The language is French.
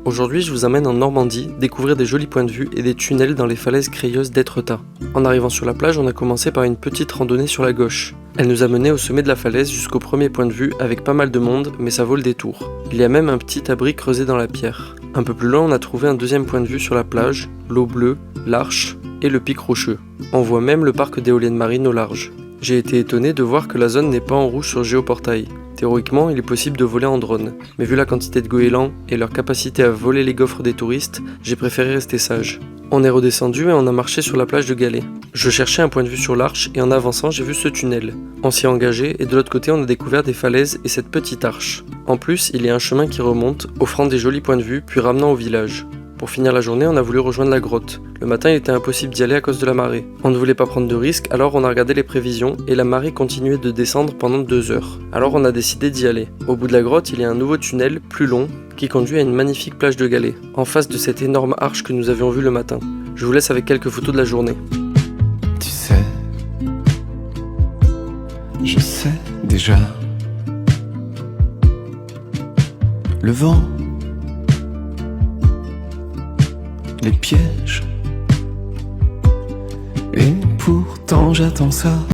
Aujourd'hui, je vous emmène en Normandie découvrir des jolis points de vue et des tunnels dans les falaises crayeuses d'Étretat. En arrivant sur la plage, on a commencé par une petite randonnée sur la gauche. Elle nous a menés au sommet de la falaise jusqu'au premier point de vue avec pas mal de monde, mais ça vaut le détour. Il y a même un petit abri creusé dans la pierre. Un peu plus loin, on a trouvé un deuxième point de vue sur la plage, l'eau bleue, l'arche et le pic rocheux. On voit même le parc d'éoliennes marines au large. J'ai été étonné de voir que la zone n'est pas en rouge sur Géoportail. Théoriquement, il est possible de voler en drone, mais vu la quantité de goélands et leur capacité à voler les gaufres des touristes, j'ai préféré rester sage. On est redescendu et on a marché sur la plage de Galets. Je cherchais un point de vue sur l'arche et en avançant, j'ai vu ce tunnel. On s'y est engagé et de l'autre côté, on a découvert des falaises et cette petite arche. En plus, il y a un chemin qui remonte, offrant des jolis points de vue puis ramenant au village. Pour finir la journée, on a voulu rejoindre la grotte. Le matin, il était impossible d'y aller à cause de la marée. On ne voulait pas prendre de risques, alors on a regardé les prévisions et la marée continuait de descendre pendant 2 heures. Alors on a décidé d'y aller. Au bout de la grotte, il y a un nouveau tunnel, plus long, qui conduit à une magnifique plage de galets, en face de cette énorme arche que nous avions vue le matin. Je vous laisse avec quelques photos de la journée. Tu sais, je sais déjà. Le vent, les pièges, et pourtant j'attends ça.